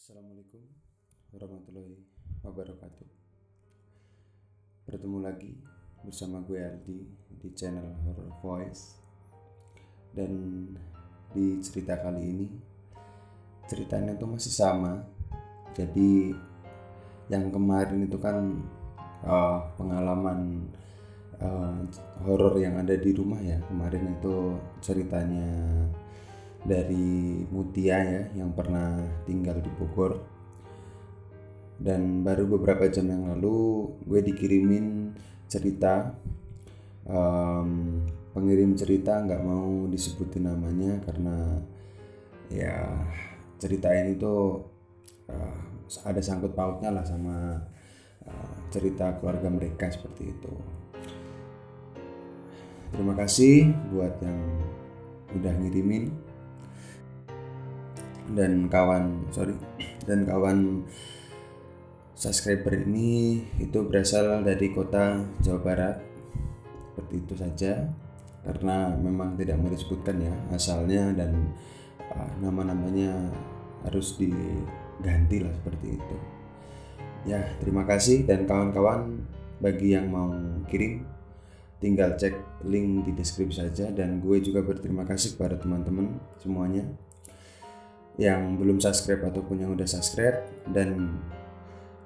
Assalamualaikum warahmatullahi wabarakatuh. Bertemu lagi bersama gue Aldi di channel Horror Voice. Dan di cerita kali ini ceritanya tuh masih sama. Jadi yang kemarin itu kan pengalaman horor yang ada di rumah ya. Kemarin itu ceritanya dari Mutia ya, yang pernah tinggal di Bogor. Dan baru beberapa jam yang lalu gue dikirimin cerita. Pengirim cerita nggak mau disebutin namanya karena ya cerita ini tuh ada sangkut pautnya lah sama cerita keluarga mereka seperti itu. Terima kasih buat yang udah ngirimin. Dan kawan subscriber ini itu berasal dari kota Jawa Barat. Seperti itu saja, karena memang tidak mau disebutkan ya asalnya, dan nama-namanya harus diganti lah seperti itu ya. Terima kasih, dan kawan-kawan bagi yang mau kirim tinggal cek link di deskripsi saja. Dan gue juga berterima kasih kepada teman-teman semuanya yang belum subscribe ataupun yang udah subscribe. Dan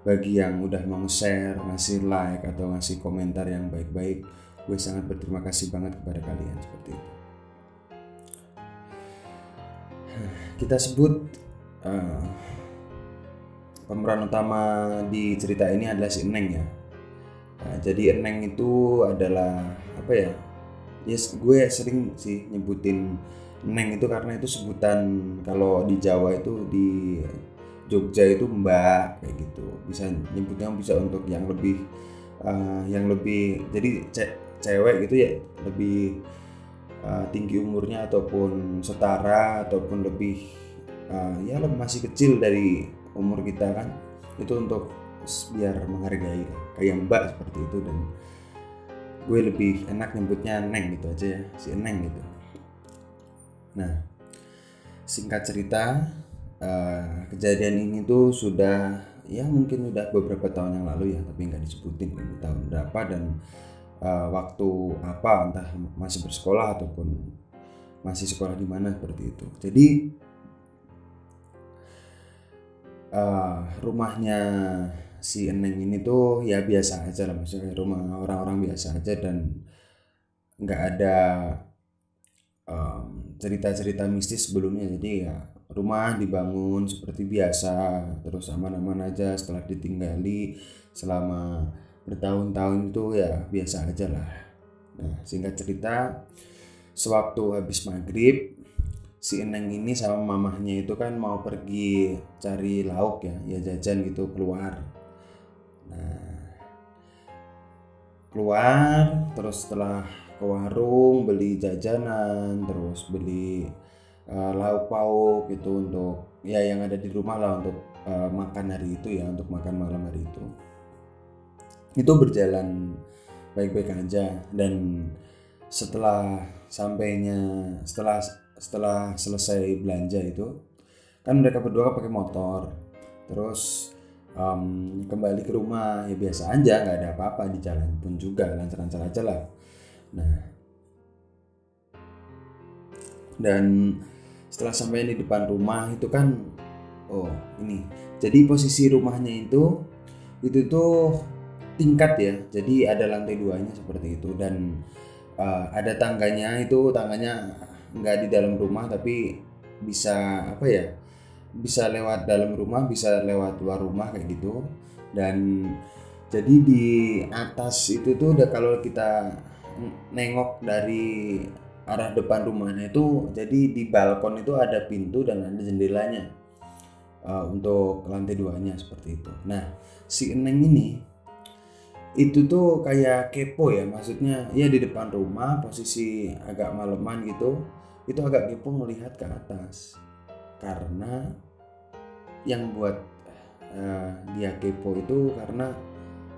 bagi yang udah mau share, ngasih like atau ngasih komentar yang baik-baik, gue sangat berterima kasih banget kepada kalian seperti itu. Kita sebut pemeran utama di cerita ini adalah si Eneng ya. Jadi Eneng itu adalah apa ya? Yes, gue sering sih nyebutin Neng itu karena itu sebutan kalau di Jawa itu, di Jogja itu mbak kayak gitu. Bisa nyebutnya bisa untuk yang lebih jadi cewek gitu ya, lebih tinggi umurnya ataupun setara ataupun lebih ya masih kecil dari umur kita kan. Itu untuk biar menghargai kayak mbak seperti itu, dan gue lebih enak nyebutnya Neng gitu aja ya, si Neng gitu. Nah, singkat cerita, kejadian ini tuh sudah ya mungkin udah beberapa tahun yang lalu ya, tapi nggak disebutin ini tahun berapa dan waktu apa, entah masih bersekolah ataupun masih sekolah di mana seperti itu. Jadi rumahnya si Eneng ini tuh ya biasa aja lah, maksudnya rumah orang-orang biasa aja, dan nggak ada cerita-cerita mistis sebelumnya. Jadi ya rumah dibangun seperti biasa, terus aman-aman aja setelah ditinggali selama bertahun-tahun itu ya biasa aja lah. Nah, singkat cerita, sewaktu habis maghrib, si Eneng ini sama mamahnya itu kan mau pergi cari lauk ya jajan gitu, keluar. Nah, keluar terus setelah ke warung beli jajanan, terus beli lauk pauk gitu untuk ya yang ada di rumah lah untuk makan hari itu ya, untuk makan malam hari itu. Itu berjalan baik-baik aja, dan setelah selesai belanja itu kan mereka berdua pakai motor, terus kembali ke rumah ya biasa aja, nggak ada apa-apa, di jalan pun juga lancar-lancar aja lah. Nah, dan setelah sampai di depan rumah itu kan, ini jadi posisi rumahnya itu tuh tingkat ya, jadi ada lantai 2-nya seperti itu, dan ada tangganya. Itu tangganya nggak di dalam rumah tapi bisa apa ya, bisa lewat dalam rumah, bisa lewat luar rumah kayak gitu. Dan jadi di atas itu tuh udah, kalau kita nengok dari arah depan rumahnya itu, jadi di balkon itu ada pintu dan ada jendelanya untuk lantai 2-nya seperti itu. Nah, si Eneng ini itu tuh kayak kepo ya, maksudnya ya di depan rumah posisi agak maleman gitu, itu agak kepo melihat ke atas. Karena yang buat dia kepo itu karena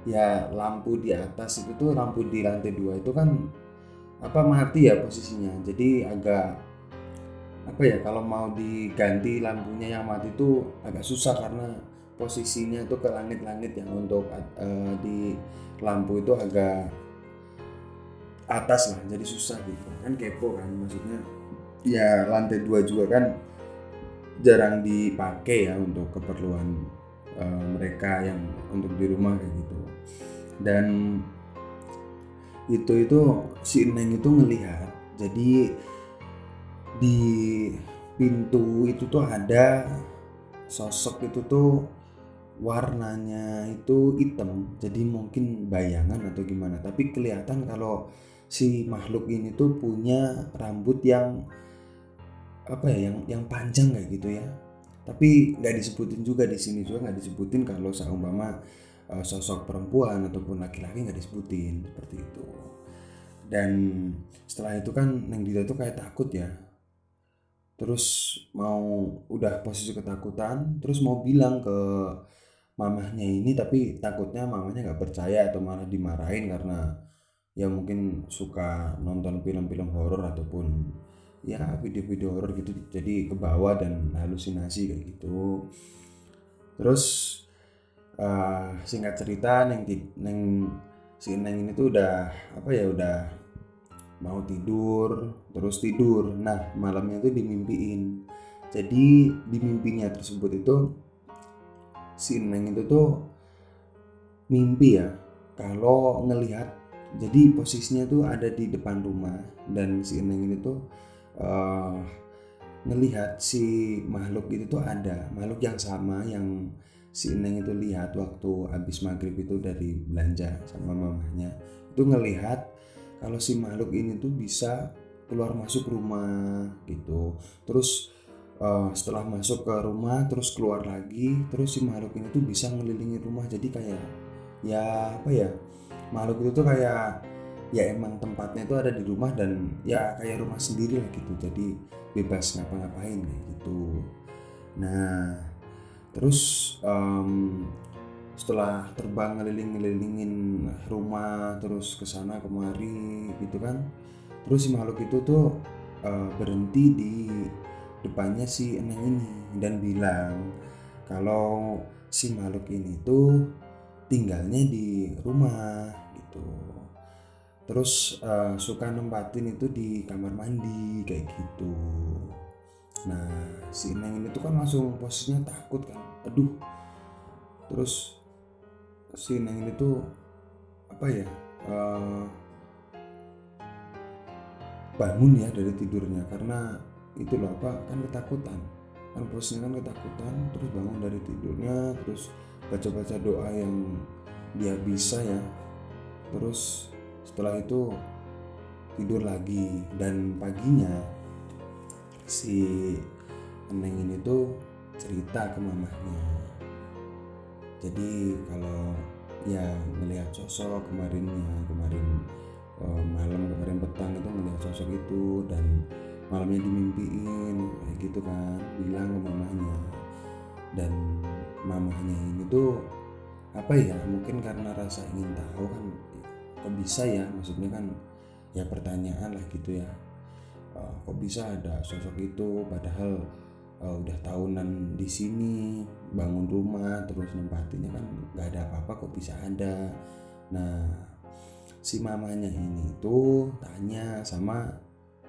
ya lampu di atas itu tuh, lampu di lantai 2 itu kan mati ya posisinya, jadi agak apa ya, kalau mau diganti lampunya yang mati itu agak susah karena posisinya itu ke langit-langit yang untuk di lampu itu agak atas lah, jadi susah gitu kan, kepo kan, maksudnya ya lantai 2 juga kan jarang dipakai ya untuk keperluan mereka yang untuk di rumah kayak gitu. Dan itu si Neng itu ngelihat, jadi di pintu itu tuh ada sosok, itu tuh warnanya itu hitam, jadi mungkin bayangan atau gimana, tapi kelihatan kalau si makhluk ini tuh punya rambut yang apa ya, yang panjang kayak gitu ya. Tapi nggak disebutin juga, di sini juga nggak disebutin kalau seumpama sosok perempuan ataupun laki-laki, nggak disebutin seperti itu. Dan setelah itu kan Neng Dita tuh kayak takut ya, terus mau udah posisi ketakutan, terus mau bilang ke mamahnya ini, tapi takutnya mamahnya nggak percaya atau malah dimarahin karena ya mungkin suka nonton film-film horor ataupun ya video-video horor gitu, jadi kebawa dan halusinasi kayak gitu. Terus singkat cerita, si Neng ini tuh udah apa ya, udah mau tidur, terus tidur. Nah malamnya tuh dimimpiin. Jadi di mimpinya tersebut itu si Neng itu tuh mimpi ya, kalau ngelihat, jadi posisinya tuh ada di depan rumah dan si Neng ini tuh uh, ngelihat si makhluk itu tuh ada makhluk yang sama yang si Neng itu lihat waktu habis maghrib itu dari belanja sama mamanya. Itu ngelihat kalau si makhluk ini tuh bisa keluar masuk rumah gitu. Terus setelah masuk ke rumah terus keluar lagi, terus si makhluk ini tuh bisa ngelilingi rumah, jadi kayak ya apa ya, makhluk itu tuh kayak ya emang tempatnya itu ada di rumah dan ya kayak rumah sendiri lah gitu, jadi bebas ngapa-ngapain kayak gitu. Nah terus setelah terbang ngeliling-ngelilingin rumah terus kesana kemari gitu kan, terus si makhluk itu tuh berhenti di depannya si Eneng ini dan bilang kalau si makhluk ini tuh tinggalnya di rumah gitu. Terus suka nempatin itu di kamar mandi kayak gitu. Nah si Neng ini tuh kan langsung posisinya takut kan, aduh. Terus si Neng ini tuh apa ya, bangun ya dari tidurnya karena itu loh apa, kan ketakutan kan, posisinya kan ketakutan, terus bangun dari tidurnya, terus baca-baca doa yang dia bisa ya, terus setelah itu tidur lagi. Dan paginya si Neng ini tuh cerita ke mamahnya, jadi kalau ya ngelihat sosok kemarin malam, kemarin petang itu ngelihat sosok itu dan malamnya dimimpiin kayak gitu kan, bilang ke mamahnya. Dan mamahnya ini tuh apa ya, mungkin karena rasa ingin tahu kan, kok bisa ya, maksudnya kan ya pertanyaan lah gitu ya, kok bisa ada sosok itu padahal udah tahunan di sini bangun rumah terus nempatinnya kan nggak ada apa-apa, kok bisa ada. Nah si mamanya ini tuh tanya sama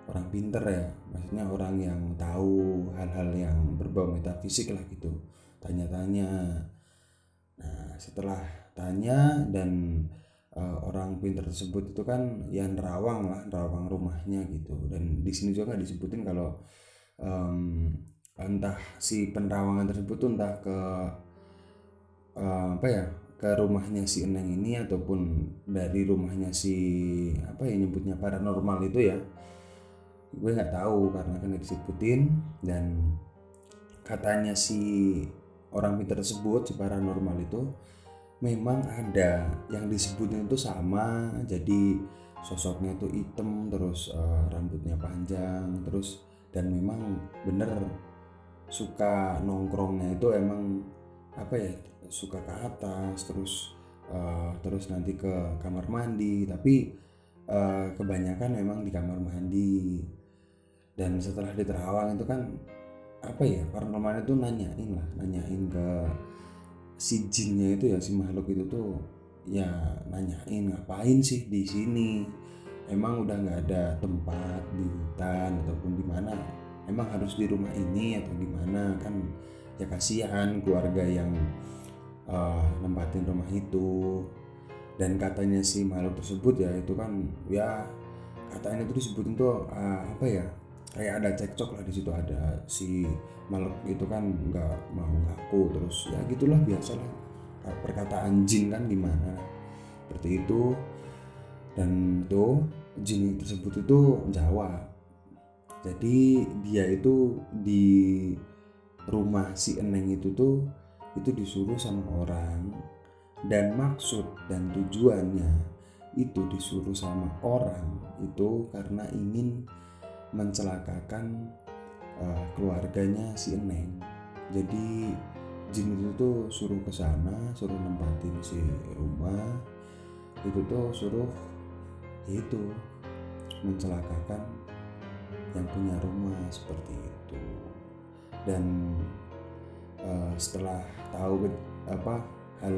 orang pinter ya, maksudnya orang yang tahu hal-hal yang berbau metafisik lah gitu, tanya-tanya. Nah setelah tanya dan orang pinter tersebut itu kan ya nerawang rumahnya gitu, dan di sini juga nggak disebutin kalau entah si penerawangan tersebut tuh entah ke apa ya, ke rumahnya si Eneng ini ataupun dari rumahnya si apa ya nyebutnya paranormal itu ya, gue nggak tahu karena kan disebutin. Dan katanya si orang pintar tersebut, si paranormal itu memang ada yang disebutin itu sama, jadi sosoknya itu hitam terus rambutnya panjang terus, dan memang bener suka nongkrongnya itu emang apa ya, suka ke atas terus nanti ke kamar mandi, tapi kebanyakan memang di kamar mandi. Dan setelah di Terawang itu kan apa ya, paranormal itu nanyain ke si jinnya itu ya, si makhluk itu tuh ya, nanyain ngapain sih di sini, emang udah nggak ada tempat di hutan ataupun di mana, emang harus di rumah ini atau gimana kan. Ya kasihan keluarga yang nempatin rumah itu. Dan katanya si makhluk tersebut ya, itu kan ya katanya itu disebutin tuh apa ya, kayak ada cekcok lah di situ, ada si makhluk itu kan nggak mau ngaku, terus ya gitulah, biasalah perkataan jin kan gimana seperti itu. Dan tuh jin tersebut itu jawab, jadi dia itu di rumah si Eneng itu tuh itu disuruh sama orang, dan maksud dan tujuannya itu disuruh sama orang itu karena ingin mencelakakan keluarganya si Eneng. Jadi jin itu tuh suruh ke sana, suruh nempatin si rumah itu tuh, suruh itu mencelakakan yang punya rumah seperti itu. Dan setelah tahu hal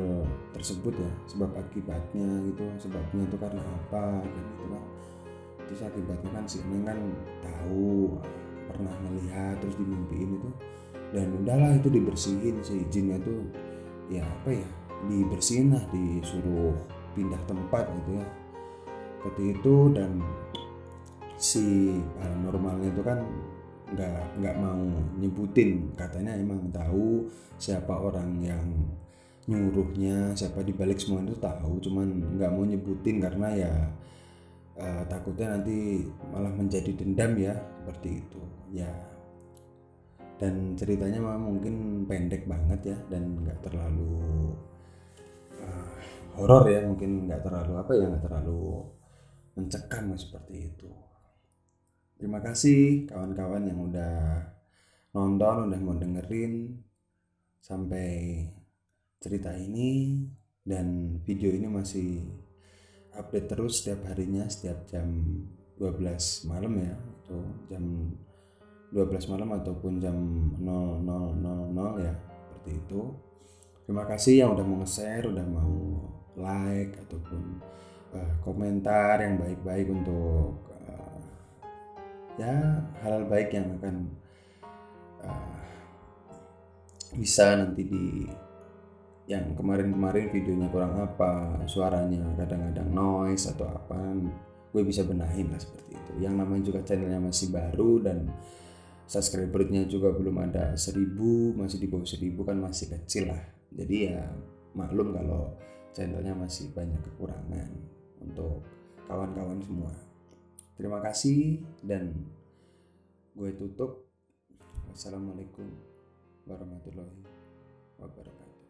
tersebut ya, sebab akibatnya gitu, sebabnya itu karena apa kan gitu kan. Terus akibatnya kan si Eneng kan tahu, pernah melihat, terus dimimpiin itu, dan udahlah itu dibersihin si jinnya tuh ya, apa ya, dibersihin lah, disuruh pindah tempat gitu ya seperti itu. Dan si paranormalnya itu kan nggak mau nyebutin, katanya emang tahu siapa orang yang nyuruhnya, siapa dibalik semua itu tahu, cuman nggak mau nyebutin karena ya takutnya nanti malah menjadi dendam ya, seperti itu ya. Dan ceritanya memang mungkin pendek banget ya, dan nggak terlalu horor ya, mungkin nggak terlalu mencekam seperti itu. Terima kasih kawan-kawan yang udah nonton, udah mau dengerin sampai cerita ini. Dan video ini masih update terus setiap harinya, setiap jam 12 malam ya, itu jam 12 malam ataupun jam 00.00 ya, seperti itu. Terima kasih yang udah mau nge-share, udah mau like ataupun komentar yang baik-baik untuk ya hal baik yang akan bisa nanti di yang kemarin-kemarin videonya kurang apa, suaranya kadang-kadang noise atau apa, gue bisa benahin lah seperti itu. Yang namanya juga channelnya masih baru dan subscribernya juga belum ada 1000, masih di bawah 1000 kan, masih kecil lah. Jadi ya maklum kalau channelnya masih banyak kekurangan untuk kawan-kawan semua. Terima kasih dan gue tutup. Wassalamualaikum warahmatullahi wabarakatuh.